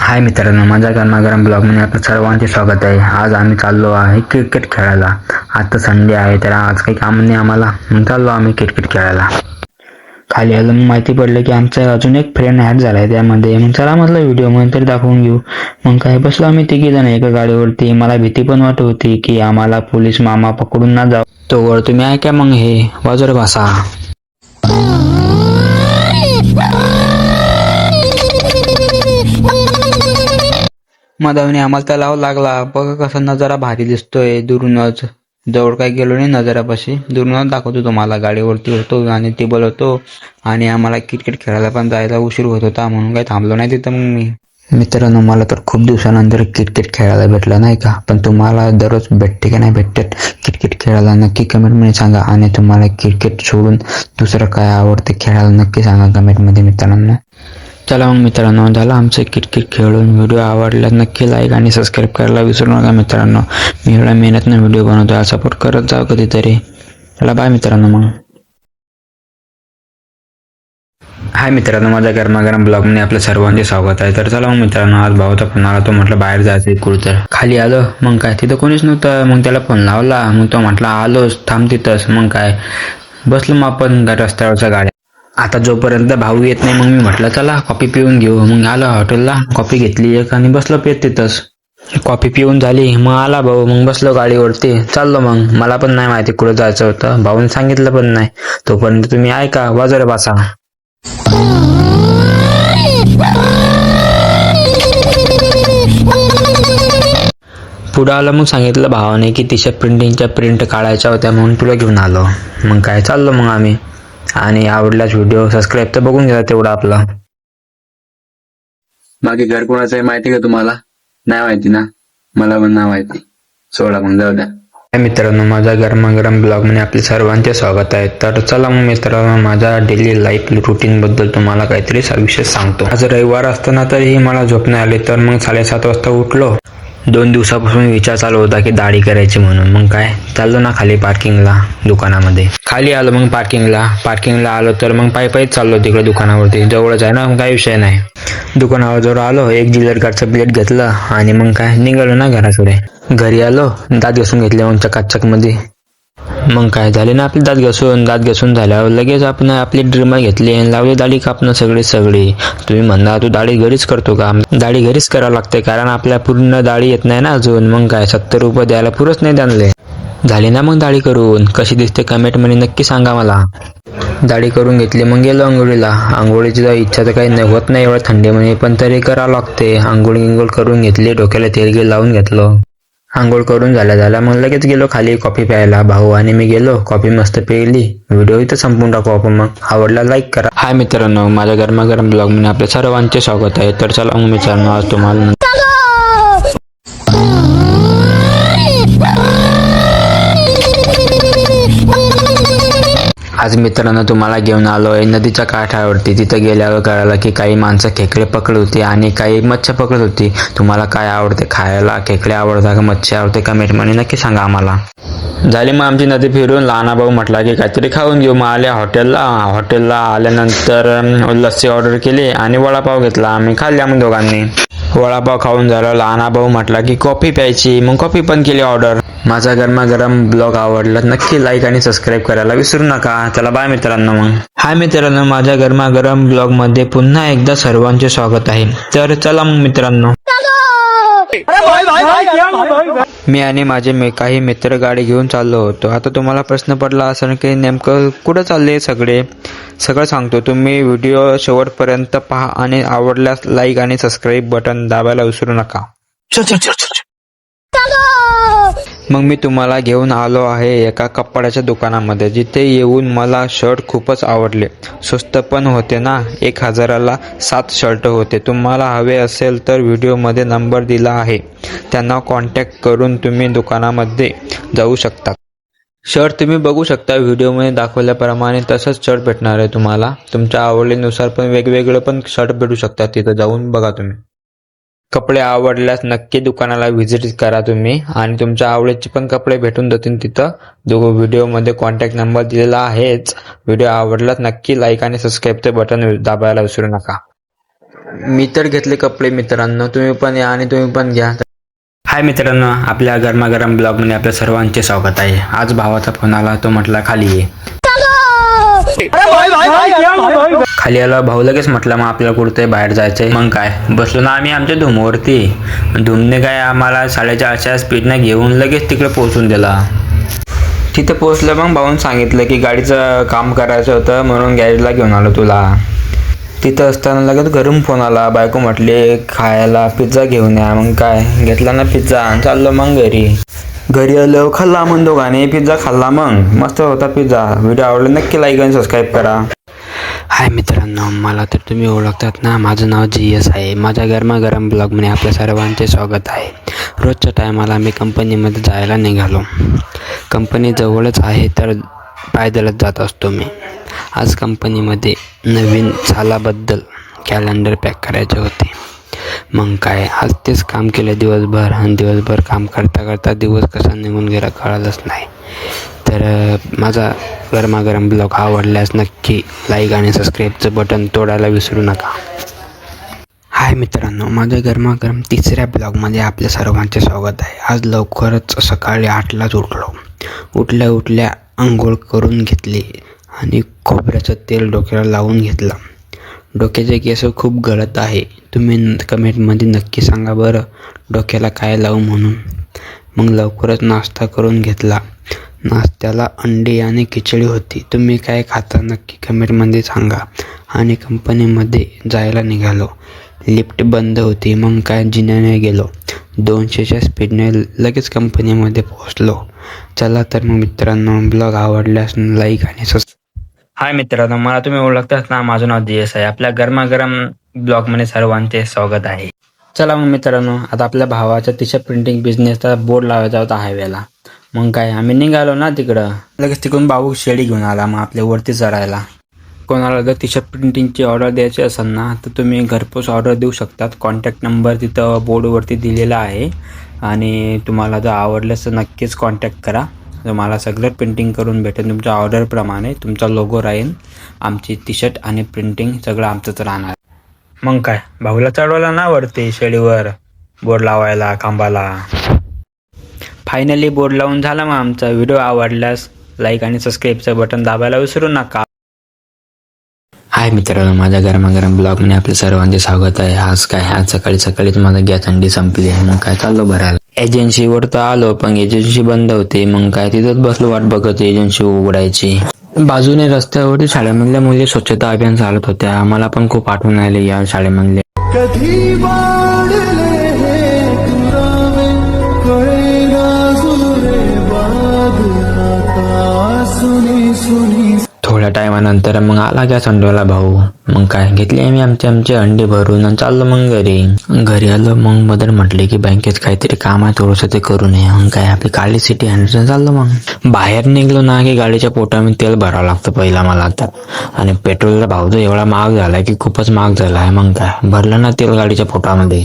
हाय मित्रांनो, माझ्या गरमागरम ब्लॉगमध्ये आपलं सर्वांचे स्वागत आहे. आज आम्ही चाललो आहे क्रिकेट खेळायला. आता संडे आहे तर आज काही काम नाही आम्हाला, मग चाललो आम्ही क्रिकेट खेळायला. खाली आलं मग माहिती पडलं की आमचा अजून एक फ्रेंड ॲड झाला आहे त्यामध्ये. मग चला म्हटलं व्हिडिओमध्ये तरी दाखवून घेऊ. मग काय बसलो आम्ही तिघी जण एका गाडीवरती. मला भीती पण वाटत होती की आम्हाला पोलीस मामा पकडून ना जाऊ. तोवर तुम्ही ऐका मग हे बाजूला बसा. मधावने आम्हाला तर लावं लागला. बघा कसा नजारा भारी दिसतोय दुरूनच. जवळ काय गेलो नाही नजारापाशी, दुरूनच दाखवतो तुम्हाला. गाडीवरती होतो आणि टेबल होतो आणि आम्हाला क्रिकेट खेळायला पण जायला उशीर होत होता म्हणून काही थांबलो नाही तिथं. मग मी मित्रांनो, मला तर खूप दिवसानंतर क्रिकेट खेळायला भेटलं नाही का. पण तुम्हाला दररोज भेटते का नाही भेटत क्रिकेट खेळायला नक्की कमेंटमध्ये सांगा. आणि तुम्हाला क्रिकेट सोडून दुसरं काय आवडते खेळायला नक्की सांगा कमेंटमध्ये मित्रांनो. चला मग मित्रांनो, झालं आमचं क्रिकेट खेळून. व्हिडिओ आवडला नक्की लाईक आणि सबस्क्राईब करायला विसरू नका मित्रांनो. मी एवढ्या मेहनतनं व्हिडिओ बनवतो, सपोर्ट करत जाऊ कधीतरी. चला बाय मित्रांनो. मग हाय मित्रांनो, माझ्या गरमागरम ब्लॉगमध्ये आपलं सर्वांचे स्वागत आहे. तर चला मग मित्रांनो, आज भाऊचा फोन आला. तो म्हटलं बाहेर जायचं कुठं. खाली आलो. मग काय तिथं कोणीच नव्हतं. मग त्याला फोन लावला. मग तो म्हटला आलोच, थांब तिथंच. मग काय बसलो मग आपण रस्त्यावरच्या गाड्या. आता जोपर्यंत भाऊ येत नाही मग मी म्हटलं चला कॉफी पिऊन घेऊ. मग आलो हॉटेलला, कॉफी घेतली एक आणि बसलो पेत तिथंच. कॉफी पिऊन झाली मग आला भाऊ. मग बसलो गाडीवरती, चाललो. मग मला पण नाही माहिती कुठं जायचं होतं, भाऊने सांगितलं पण नाही. तोपर्यंत तुम्ही ऐका बाजूला बसा. पुढं आलं मग सांगितलं भावाने की तिच्या प्रिंटिंगच्या प्रिंट काढायच्या होत्या म्हणून तुला घेऊन आलो. मग काय चाललो मग आम्ही. आणि आवडलाच व्हिडिओ सबस्क्राईब तर बघून घ्या तेवढा आपला. बाकी घर कोणाचं आहे माहिती का तुम्हाला? नाही माहिती ना, मला पण नाही माहिती. सोडा मग, जाऊ द्या. मित्रांनो, माझ्या गरमागरम ब्लॉगमध्ये आपले सर्वांचे स्वागत आहे. तर चला मग मित्रांनो, माझ्या डेली लाईफ रुटीन बद्दल तुम्हाला काहीतरी विशेष सांगतो. आज रविवार असताना तरीही मला झोप नाही आली. तर मग 7:30 वाजता उठलो. 2 दिवसापासून विचार चालू होता की दाढी करायची म्हणून. मग काय चाललो ना खाली पार्किंगला दुकानामध्ये. खाली आलो मग पार्किंगला आलो तर मग पायीच चाललो तिकडे दुकानावरती. जवळच आहे ना, मग काही विषय नाही. दुकानावर जवळ आलो, एक जिलर कार्डचं प्लेट घेतलं आणि मग काय निघालो ना घराकडे. घरी आलो, दात घासून घेतले मग चकाचक मध्ये. मग काय झाले ना आपले दात घासून झाल्यावर लगेच आपण आपली ड्रिमर घेतली आणि लावली दाढी कापणं सगळी. तुम्ही म्हणता तू दाढी घरीच करतो का? दाढी घरीच करावं लागते कारण आपल्या पूर्ण दाढी येत नाही ना अजून. मग काय 70 रुपये द्यायला पुरच नाही त्यांना. झाली ना मग दाढी करून. कशी दिसते कमेंटमध्ये नक्की सांगा मला. दाढी करून घेतली मग गेलो आंघोळीला. आंघोळीची इच्छा तर काही होत नाही एवढं थंडीमध्ये, पण तरी करावं लागते. आंघोळ करून घेतली, डोक्याला तेल लावून घेतलं. आंघोळ करून झाल्या मग लगेच गेलो खाली कॉफी प्यायला. भाऊ आणि मी गेलो, कॉफी मस्त प्यायली. व्हिडिओ इथं संपून टाकू आपण. मग आवडला लाईक करा. हाय मित्रांनो, माझ्या गरमागरम ब्लॉगमध्ये आपल्या सर्वांचे स्वागत आहे. तर चला मग मित्रांनो, आज तुम्हाला आज मित्रांनो तुम्हाला घेऊन आलोय नदीच्या काठावरती. तिथं गेल्यावर कळालं की काही माणसं खेकडे पकडत होती आणि काही मच्छी पकडत होती. तुम्हाला काय आवडते खायला? खेकडे आवडतात का मच्छी आवडते? कमेंटमध्ये नक्की सांगा आम्हाला. झाली मग आमची नदी फिरून. लहाना भाऊ म्हटला की काहीतरी खाऊन घेऊ. मग आले हॉटेलला आल्यानंतर लस्सी ऑर्डर केली आणि वडापाव घेतला. आम्ही खाल्ल्या मग दोघांनी. वडापाव खाऊन झालं. लहाना भाऊ म्हटला की कॉफी प्यायची, मग कॉफी पण केली ऑर्डर. माझा गरमागरम ब्लॉग आवडला नक्की लाईक आणि सबस्क्राईब करायला विसरू नका. चला बाय मित्रांनो. मग हाय मित्रांनो, माझ्या गरमागरम ब्लॉग मध्ये पुन्हा एकदा सर्वांचे स्वागत आहे. तर चला मग मित्रांनो, मी आणि माझे काही मित्र गाडी घेऊन चाललो होतो. आता तुम्हाला प्रश्न पडला असेल की नेमकं कुठं चालले सगळं सांगतो. तुम्ही व्हिडिओ शेवटपर्यंत पहा आणि आवडल्यास लाईक आणि सबस्क्राईब बटन दाबायला विसरू नका. मग मी तुम्हाला घेऊन आलो आहे एका कपड्याच्या दुकानामध्ये, जिथे येऊन मला शर्ट खूपच आवडले. स्वस्त पण होते ना. 1000ला 7 शर्ट होते. तुम्हाला हवे असेल तर व्हिडिओमध्ये नंबर दिला आहे, त्यांना कॉन्टॅक्ट करून तुम्ही दुकानामध्ये जाऊ शकता. शर्ट तुम्ही बघू शकता व्हिडिओमध्ये दाखवल्याप्रमाणे तसंच शर्ट भेटणार आहे तुम्हाला. तुमच्या आवडीनुसार पण वेगवेगळे पण शर्ट भेटू शकतात. तिथं जाऊन बघा तुम्ही. कपडे आवडल्यास नक्की दुकानाला व्हिजिट करा तुम्ही आणि तुमच्या आवडीचे पण कपडे भेटून जातील तिथं. व्हिडिओमध्ये कॉन्टॅक्ट नंबर दिलेला आहेच. व्हिडिओ आवडल्यास नक्की लाईक आणि सबस्क्राईबचे बटन दाबायला विसरू नका. मी तर घेतले कपडे मित्रांनो, तुम्ही पण या आणि तुम्ही पण घ्या. हाय मित्रांनो, आपल्या गरमागरम ब्लॉगमध्ये आपल्या सर्वांचे स्वागत आहे. आज भावाचा फोन आला, तो म्हटला खाली ये. खाली आला भाऊ, लगेच म्हटलं मग आपल्याला कुठे बाहेर जायचंय. मग काय बसलो ना आम्ही आमच्या धूमवरती. धूमने काय आम्हाला 4:30च्या स्पीडने घेऊन लगेच तिकडे पोहोचून दिला. तिथे पोहोचलं मग भाऊन सांगितलं की गाडीचं काम करायचं होतं म्हणून गॅरेजला घेऊन आलो तुला. तिथं असताना लगेच घरून फोन आला. बायको म्हटली खायला पिझ्झा घेऊन या. मग काय घेतला ना पिझ्झा, चाललो मग घरी आलो, खाल्ला मग दोघांनी पिझ्झा खाल्ला. मग मस्त होता पिझ्झा. व्हिडिओ आवडला नक्की लाईक आणि सबस्क्राईब करा. हाय मित्रांनो, मला तर तुम्ही ओळखतात ना, माझं नाव GS आहे. माझ्या गरमागरम ब्लॉगमध्ये आपल्या सर्वांचे स्वागत आहे. रोजच्या टायमाला मी कंपनीमध्ये जायला निघालो. कंपनी जवळच आहे तर पायदळच जात असतो मी. आज कंपनीमध्ये नवीन सालाबद्दल कॅलेंडर पॅक करायचे होते. मग काय आज तेच काम केलं दिवसभर, आणि दिवसभर काम करता करता दिवस कसा निघून गेला कळालंच नाही. तर माझा गरमागरम ब्लॉग आवडल्यास नक्की लाईक आणि सबस्क्राईबचं बटन तोडायला विसरू नका. हाय मित्रांनो, माझ्या गरमागरम तिसऱ्या ब्लॉगमध्ये आपल्या सर्वांचे स्वागत आहे. आज लवकरच सकाळी 8लाच उठलो. उठल्या आंघोळ करून घेतली आणि खोबऱ्याचं तेल डोक्याला लावून घेतला. डोक्याचे केस खूप गळत आहे. तुम्ही कमेंटमध्ये नक्की सांगा बरं डोक्याला काय लावू म्हणून. मग लवकरच नाश्ता करून घेतला. नाश्त्याला अंडी आणि खिचडी होती. तुम्ही काय खाता नक्की कमेंटमध्ये सांगा. आणि कंपनीमध्ये जायला निघालो. लिफ्ट बंद होती. मग काय जिन्याने गेलो. 200च्या स्पीडने लगेच कंपनीमध्ये पोहोचलो. चला तर मग मित्रांनो, ब्लॉग आवडल्यास लाईक आणि हाय मित्रांनो, मला तुम्ही ओळखतात ना, माझं नाव GS आहे. आपल्या गरमागरम ब्लॉगमध्ये सर्वांचे स्वागत आहे. चला मग मित्रांनो, आता आपल्या भावाच्या टी-शर्ट प्रिंटिंग बिझनेसचा बोर्ड लावायचा होता हायवेला. मग काय आम्ही निघालो ना तिकडं. लगेच तिकडून भाऊ शेळी घेऊन आला मग आपल्या वरती चढायला. कोणाला जर टी-शर्ट प्रिंटिंगची ऑर्डर द्यायची असेल ना, तर तुम्ही घरपोच ऑर्डर देऊ शकतात. कॉन्टॅक्ट नंबर तिथं बोर्डवरती दिलेला आहे. आणि तुम्हाला जर आवडल्यास तर नक्कीच कॉन्टॅक्ट करा. तुम्हाला सगळं प्रिंटिंग करून भेटेल. तुमच्या ऑर्डरप्रमाणे तुमचा लोगो राहील. आमची टी-शर्ट आणि प्रिंटिंग सगळं आमचंच राहणार. मग काय भाऊला चढवला ना वरती शेळीवर बोर्ड लावायला खांबाला. फायनली बोर्ड लावून झाला मग आमचा. व्हिडिओ आवडल्यास लाईक आणि सबस्क्राईबचं बटन दाबायला विसरू नका. हाय मित्रांनो, माझ्या गरमागरम ब्लॉगमध्ये आपल्या सर्वांचे स्वागत आहे. आज सकाळीच माझा गॅस अंडी संपली आहे. मग काय चाललो भरायला. एजन्सीवर तर आलो पण एजन्सी बंद होती. मग काय तिथंच बसलो वाट बघत एजन्सी उघडायची. बाजूने रस्त्यावरती शाळेमधल्या मुली स्वच्छता अभियान चालत होत्या. मला पण खूप आठवण आली या शाळेमधले. थोड्या टायमानंतर मग आला गॅस अंडीवाला भाऊ. मग काय घेतली आम्ही आमचे अंडे भरून आणि चाललो मग घरी आलो. मग मदर म्हटले की बँकेत काहीतरी काम आहे थोडंसं ते करू नये. मग काय आपली काळी सिटी हँडल चाललो. मग बाहेर निघलो ना की गाडीच्या पोटामध्ये तेल भरावं लागतं पहिला मला आता. आणि पेट्रोलचा भाव तर एवढा महाग झालाय की खूपच महाग झाला आहे. मग काय भरलं ना तेल गाडीच्या पोटामध्ये.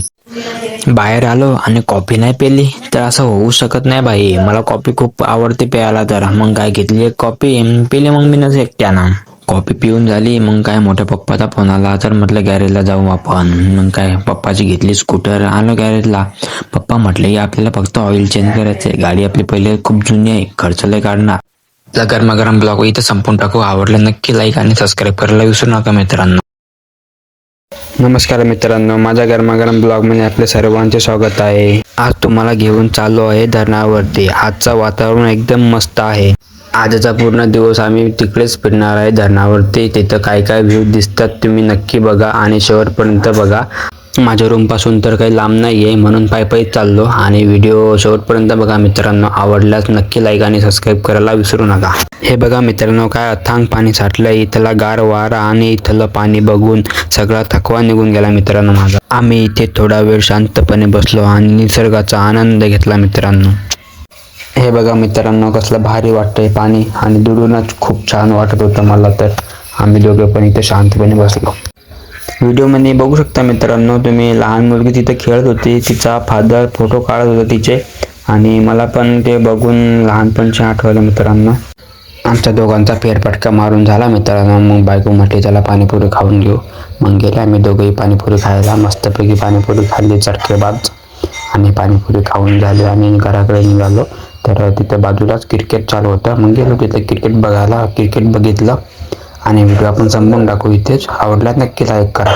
बाहेर आलो आणि कॉफी नाही पेली तर असं होऊ शकत नाही भाई. मला कॉफी खूप आवडते प्यायला. तर मग काय घेतली एक कॉफी पेली मग मी नसे एकट्यानं. कॉफी पिऊन झाली. मग काय मोठ्या पप्पाचा फोन आला तर म्हटलं गॅरेजला जाऊ आपण. मग काय पप्पाची घेतली स्कूटर. आलो गॅरेजला. पप्पा म्हटले की आपल्याला फक्त ऑइल चेंज करायचंय. गाडी आपली पहिले खूप जुनी आहे, खर्च लय काढणार. गरमागरम ब्लॉग इथं संपून टाकू. आवडलं नक्की लाईक आणि सबस्क्राईब करायला विसरू नका मित्रांनो. नमस्कार मित्रांनो, माझ्या गरमागरम ब्लॉगमध्ये आपल्या सर्वांचे स्वागत आहे. आज तुम्हाला घेऊन चाललो आहे धरणावरती. आजचं वातावरण एकदम मस्त आहे. आजचा पूर्ण दिवस आम्ही तिकडेच फिरणार आहे धरणावरती. तिथं काय काय व्ह्यू दिसतात तुम्ही नक्की बघा आणि शेवटपर्यंत बघा. माझ्या रूमपासून तर काही लांब नाही आहे म्हणून पायी चाललो. आणि व्हिडिओ शेवटपर्यंत बघा मित्रांनो. आवडल्यास नक्की लाईक आणि सबस्क्राईब करायला विसरू नका. हे बघा मित्रांनो, काय अथांग पाणी साठलंय. इथला गार वारा आणि इथलं पाणी बघून सगळा थकवा निघून गेला मित्रांनो माझा. आम्ही इथे थोडा वेळ शांतपणे बसलो आणि निसर्गाचा आनंद घेतला मित्रांनो. हे बघा मित्रांनो, कसलं भारी वाटतंय पाणी आणि दुरूनच खूप छान वाटत होतं मला. तर आम्ही दोघे पण इथे शांतपणे बसलो. व्हिडिओमध्ये बघू शकता मित्रांनो तुम्ही, लहान मुलगी तिथे खेळत होती. तिचा फादर फोटो काढत होता तिचे. आणि मला पण ते बघून लहानपणची आठवलं मित्रांनो. आमच्या दोघांचा फेरफटका मारून झाला मित्रांनो. मग बायको म्हटली चला पाणीपुरी खाऊन घेऊ. मग गेले आम्ही दोघंही पाणीपुरी खायला. मस्तपैकी पाणीपुरी खाल्ली चटकेबाज आणि पाणीपुरी खाऊन झाली आणि घराकडे निघालो. तर तिथं बाजूलाच क्रिकेट चालू होतं. मग गेलो तिथं क्रिकेट बघायला. क्रिकेट बघितलं आणि व्हिडिओ आपण संपवून टाकू इथेच. आवडल्यास नक्की लाईक करा.